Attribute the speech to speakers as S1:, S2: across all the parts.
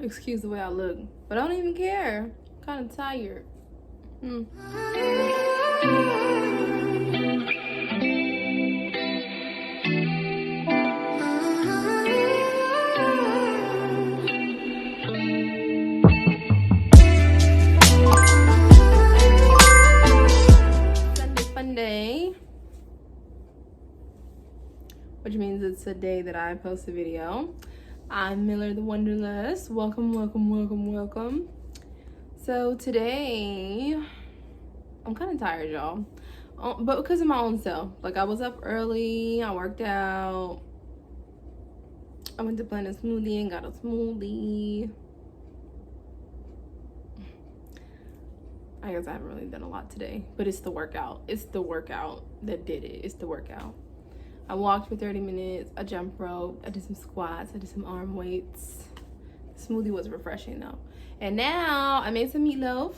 S1: Excuse the way I look, but I don't even care. I'm kind of tired. Sunday fun day, which means it's a day that I post a video. I'm Miller the Wanderlust. Welcome. So today, I'm kind of tired, y'all. But because of my own self. Like, I was up early, I worked out. I went to blend a smoothie and got a smoothie. I guess I haven't really done a lot today. But it's the workout. It's the workout that did it. It's the workout. I walked for 30 minutes, I jumped rope, I did some squats, I did some arm weights. The smoothie was refreshing though. And now I made some meatloaf.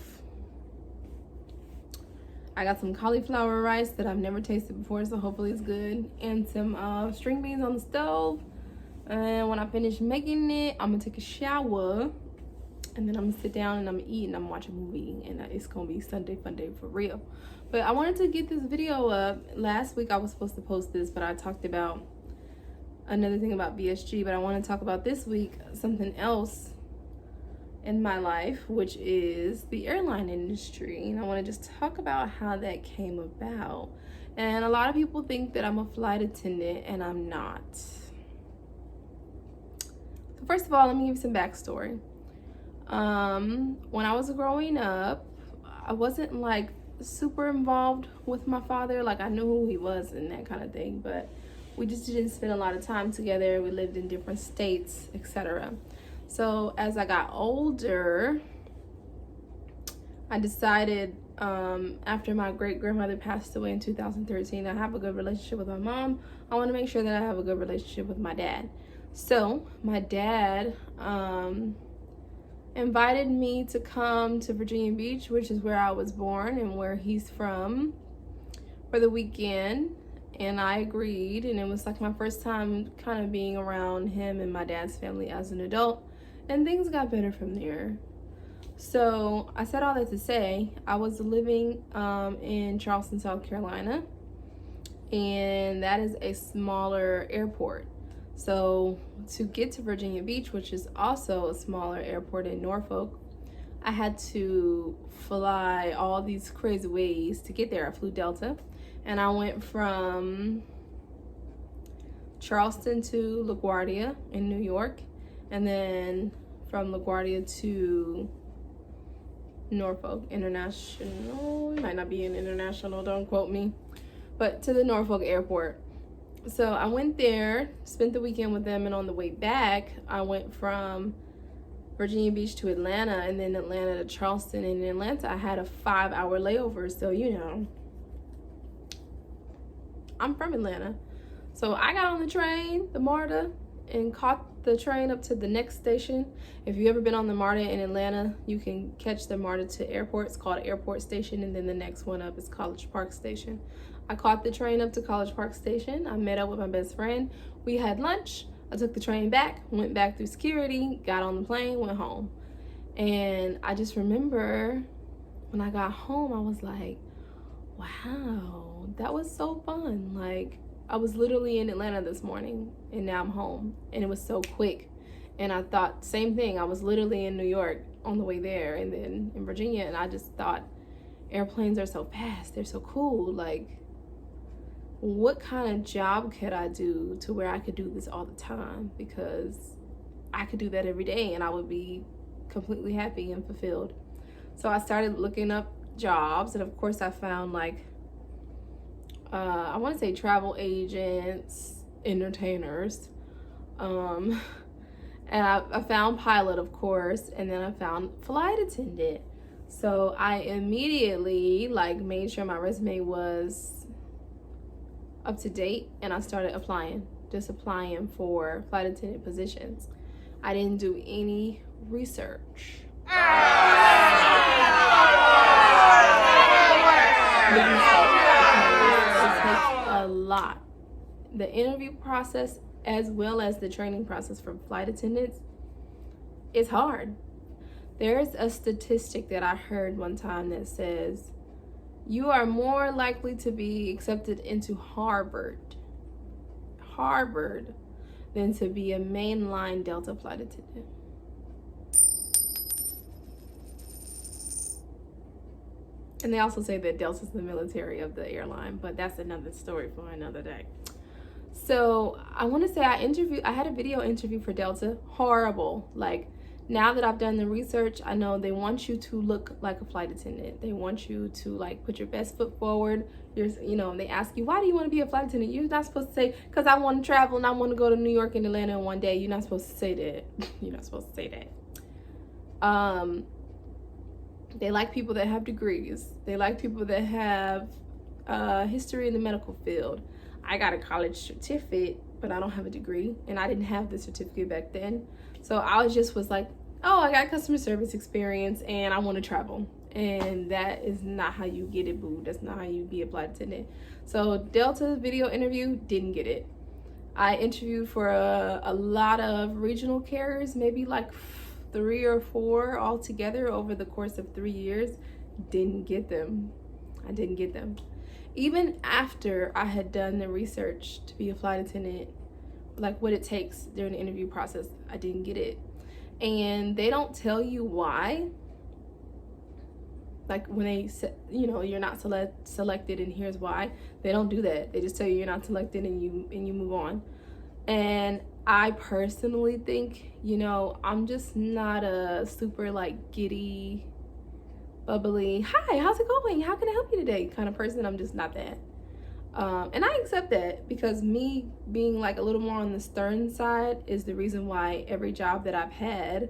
S1: I got some cauliflower rice that I've never tasted before, so hopefully it's good. And some string beans on the stove. And when I finish making it, I'm gonna take a shower. And then I'm gonna sit down and I'm gonna eat and I'm gonna watch a movie. And it's gonna be Sunday fun day for real. But I wanted to get this video up. Last week I was supposed to post this, but I talked about another thing about BSG. But I want to talk about this week something else in my life, which is the airline industry. And I want to just talk about how that came about. And a lot of people think that I'm a flight attendant, and I'm not. So first of all, let me give you some backstory. When I was growing up, I wasn't like super involved with my father. Like, I knew who he was and that kind of thing, but we just didn't spend a lot of time together. We lived in different states, etc. So as I got older, I decided, after my great-grandmother passed away in 2013, I have a good relationship with my mom. I want to make sure that I have a good relationship with my dad. So my dad invited me to come to Virginia Beach, which is where I was born and where he's from, for the weekend. And I agreed, and it was like my first time kind of being around him and my dad's family as an adult, and things got better from there. So I said all that to say, I was living in Charleston, South Carolina, and that is a smaller airport. So to get to Virginia Beach, which is also a smaller airport in Norfolk, I had to fly all these crazy ways to get there. I flew Delta, and I went from Charleston to LaGuardia in New York, and then from LaGuardia to Norfolk International. It might not be an international, don't quote me, but to the Norfolk airport. So I went there, spent the weekend with them, and on the way back, I went from Virginia Beach to Atlanta, and then Atlanta to Charleston. And in Atlanta, I had a 5-hour layover, so you know, I'm from Atlanta. So I got on the train, the MARTA, and caught the train up to the next station. If you've ever been on the MARTA in Atlanta, you can catch the MARTA to airport. It's called Airport Station, and then the next one up is College Park Station. I caught the train up to College Park Station. I met up with my best friend. We had lunch. I took the train back, went back through security, got on the plane, went home. And I just remember when I got home, I was like, wow, that was so fun. Like, I was literally in Atlanta this morning, and now I'm home. And it was so quick. And I thought, same thing. I was literally in New York on the way there, and then in Virginia. And I just thought, airplanes are so fast. They're so cool. Like, what kind of job could I do to where I could do this all the time? Because I could do that every day and I would be completely happy and fulfilled. So I started looking up jobs, and of course I found like, I want to say travel agents, entertainers, and I found pilot, of course, and then I found flight attendant. So I immediately like made sure my resume was up to date, and I started applying for flight attendant positions. I didn't do any research. It takes a lot. The interview process as well as the training process for flight attendants it's hard. There's a statistic that I heard one time that says you are more likely to be accepted into Harvard than to be a mainline Delta flight attendant. And they also say that Delta's the military of the airline, but that's another story for another day. So I want to say I had a video interview for Delta. Horrible. Like, now that I've done the research, I know they want you to look like a flight attendant. They want you to like put your best foot forward. They ask you, why do you want to be a flight attendant? You're not supposed to say, because I want to travel and I want to go to New York and Atlanta in one day. You're not supposed to say that. You're not supposed to say that. They like people that have degrees. They like people that have history in the medical field. I got a college certificate, but I don't have a degree, and I didn't have the certificate back then. So I was like, oh, I got customer service experience and I want to travel. And that is not how you get it, boo. That's not how you be a flight attendant. So Delta video interview, didn't get it. I interviewed for a lot of regional carriers, maybe like 3 or 4 altogether over the course of 3 years. Didn't get them. I didn't get them. Even after I had done the research to be a flight attendant, like what it takes during the interview process, I didn't get it. And they don't tell you why. Like when they say, you're not selected and here's why. They don't do that. They just tell you you're not selected and you move on. And I personally think, I'm just not a super like giddy, bubbly, hi, how's it going? How can I help you today? kind of person. I'm just not that. And I accept that, because me being like a little more on the stern side is the reason why every job that I've had,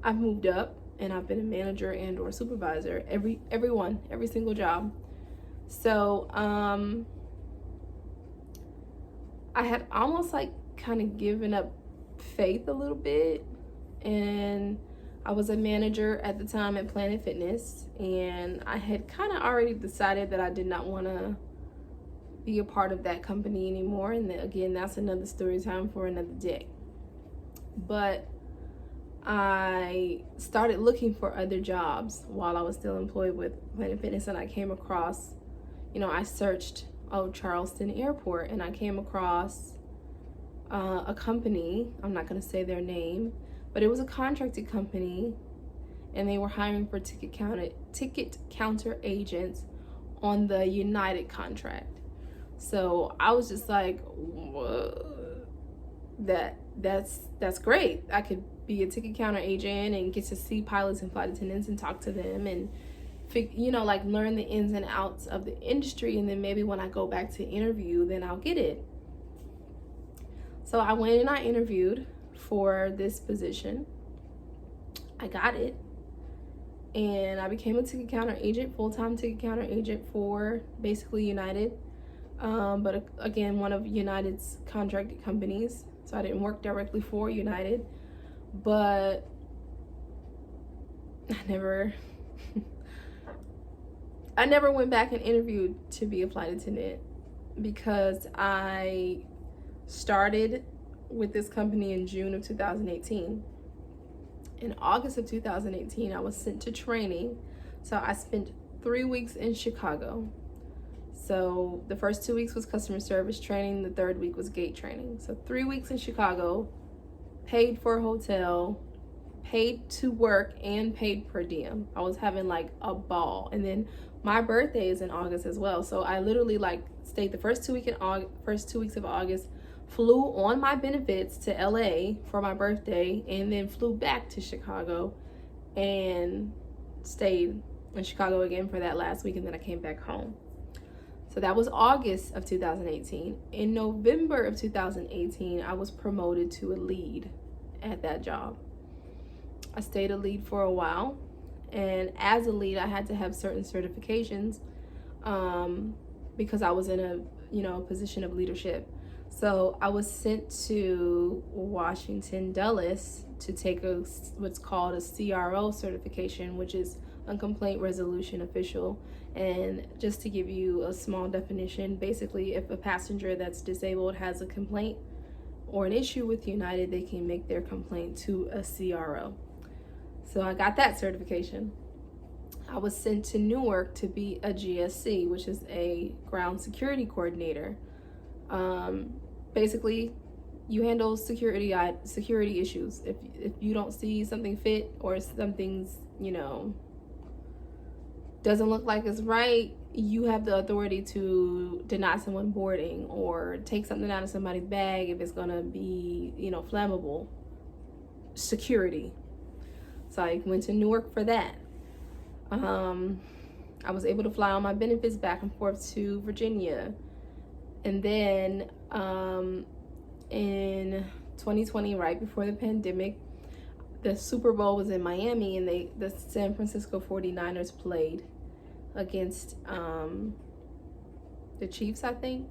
S1: I've moved up and I've been a manager and or supervisor, every single job. So I had almost like kind of given up faith a little bit, and I was a manager at the time at Planet Fitness, and I had kind of already decided that I did not want to be a part of that company anymore. And then, again, that's another story time for another day. But I started looking for other jobs while I was still employed with Planet Fitness, and I came across, I searched Charleston Airport, and I came across a company. I'm not going to say their name, but it was a contracted company, and they were hiring for ticket counter agents on the United contract. So I was just like, whoa, that's great. I could be a ticket counter agent and get to see pilots and flight attendants and talk to them and like learn the ins and outs of the industry, and then maybe when I go back to interview, then I'll get it. So I went and I interviewed for this position. I got it, and I became a ticket counter agent, full-time ticket counter agent for basically United, but again, one of United's contracted companies. So I didn't work directly for United, but I never went back and interviewed to be a flight attendant, because I started with this company in June of 2018. In August of 2018, I was sent to training. So I spent 3 weeks in Chicago. So the first 2 weeks was customer service training. The third week was gate training. So 3 weeks in Chicago, paid for a hotel, paid to work, and paid per diem. I was having like a ball. And then my birthday is in August as well. So I literally like stayed the first 2 weeks of August, flew on my benefits to LA for my birthday, and then flew back to Chicago and stayed in Chicago again for that last week, and then I came back home. So that was August of 2018. In November of 2018, I was promoted to a lead at that job. I stayed a lead for a while, and as a lead, I had to have certain certifications because I was in a position of leadership. So I was sent to Washington Dulles to take what's called a CRO certification, which is a complaint resolution official. And just to give you a small definition, basically if a passenger that's disabled has a complaint or an issue with United, they can make their complaint to a CRO. So I got that certification. I was sent to Newark to be a GSC, which is a ground security coordinator. Basically, you handle security issues. If you don't see something fit, or something's, doesn't look like it's right, you have the authority to deny someone boarding or take something out of somebody's bag if it's gonna be, flammable. Security. So I went to Newark for that. I was able to fly on my benefits back and forth to Virginia. And then in 2020, right before the pandemic, the Super Bowl was in Miami, and the San Francisco 49ers played against the Chiefs, I think.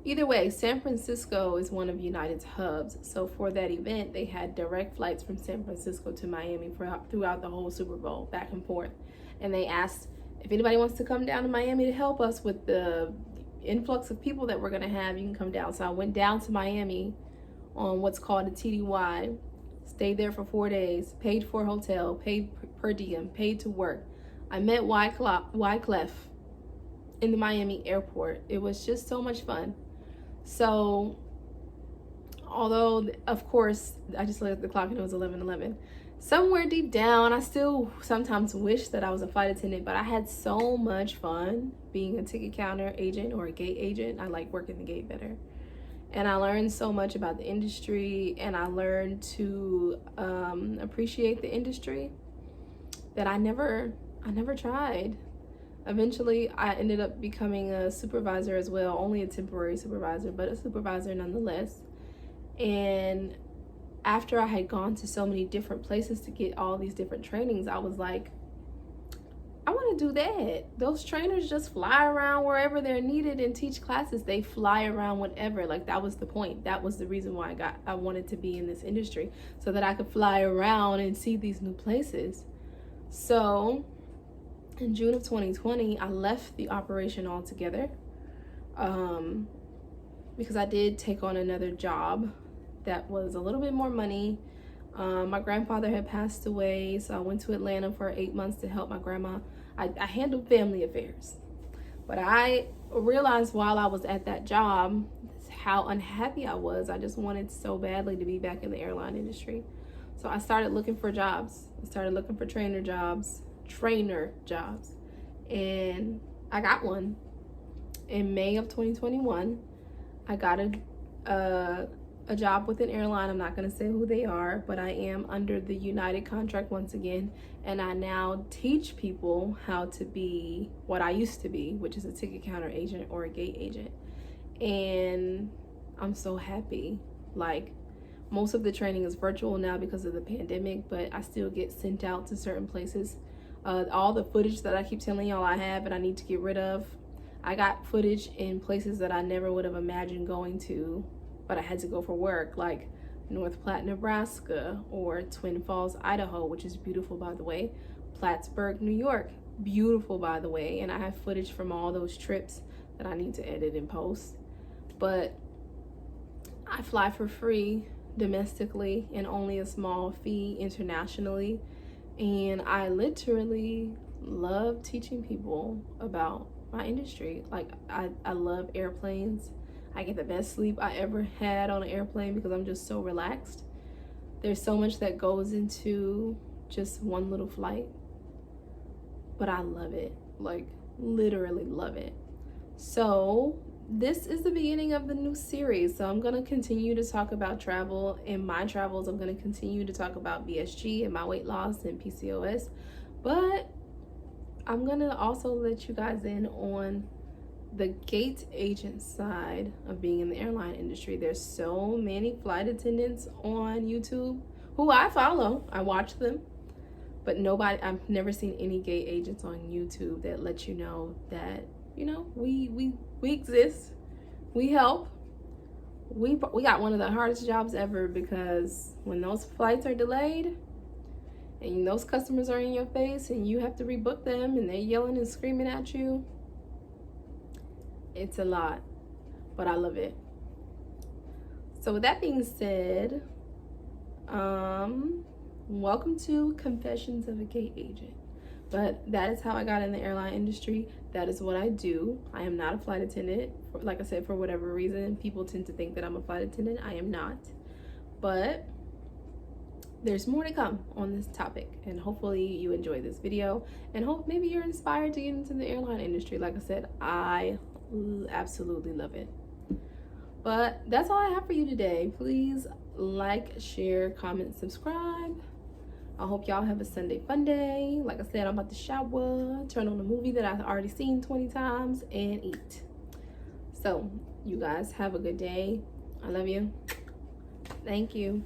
S1: Either way, San Francisco is one of United's hubs. So for that event, they had direct flights from San Francisco to Miami throughout the whole Super Bowl, back and forth. And they asked if anybody wants to come down to Miami to help us with the influx of people that we're going to have, you can come down. So I went down to Miami on what's called a TDY, stayed there for 4 days, paid for a hotel, paid per diem, paid to work. I met Wyclef in the Miami airport. It was just so much fun. So although, of course, I just looked at the clock and it was 11:11. Somewhere deep down, I still sometimes wish that I was a flight attendant, but I had so much fun being a ticket counter agent or a gate agent. I like working the gate better. And I learned so much about the industry, and I learned to appreciate the industry that I never tried. Eventually, I ended up becoming a supervisor as well, only a temporary supervisor, but a supervisor nonetheless. And after I had gone to so many different places to get all these different trainings, I was like, I want to do that. Those trainers just fly around wherever they're needed and teach classes. They fly around whatever. Like, that was the point. That was the reason why I wanted to be in this industry, so that I could fly around and see these new places. So in June of 2020, I left the operation altogether because I did take on another job that was a little bit more money. My grandfather had passed away, so I went to Atlanta for 8 months to help my grandma. I handled family affairs. But I realized while I was at that job how unhappy I was. I just wanted so badly to be back in the airline industry. So I started looking for jobs. I started looking for trainer jobs, and I got one. In May of 2021, I got a job with an airline. I'm not going to say who they are, but I am under the United contract once again, and I now teach people how to be what I used to be, which is a ticket counter agent or a gate agent. And I'm so happy. Like, most of the training is virtual now because of the pandemic, but I still get sent out to certain places. All the footage that I keep telling y'all I have and I need to get rid of, I got footage in places that I never would have imagined going to, but I had to go for work, like North Platte, Nebraska, or Twin Falls, Idaho, which is beautiful, by the way. Plattsburgh, New York, beautiful, by the way. And I have footage from all those trips that I need to edit and post. But I fly for free domestically and only a small fee internationally. And I literally love teaching people about my industry. Like, I love airplanes. I get the best sleep I ever had on an airplane because I'm just so relaxed. There's so much that goes into just one little flight, but I love it, like literally love it. So this is the beginning of the new series. So I'm going to continue to talk about travel and my travels. I'm going to continue to talk about BSG and my weight loss and PCOS, but I'm going to also let you guys in on the gate agent side of being in the airline industry. There's so many flight attendants on YouTube who I follow. I watch them, but I've never seen any gate agents on YouTube that let you know that, you know, we exist, we help. We got one of the hardest jobs ever, because when those flights are delayed and those customers are in your face and you have to rebook them and they're yelling and screaming at you, it's a lot, but I love it. So with that being said, welcome to Confessions of a Gay Agent. But that is how I got in the airline industry. That is what I do. I am not a flight attendant. Like I said, for whatever reason, people tend to think that I'm a flight attendant. I am not. But there's more to come on this topic, and hopefully you enjoy this video, and hope maybe you're inspired to get into the airline industry. Like I said, I absolutely love it. But that's all I have for you today. Please like, share, comment, subscribe. I hope y'all have a Sunday fun day. Like I said, I'm about to shower, turn on a movie that I've already seen 20 times, and eat. So you guys have a good day. I love you. Thank you.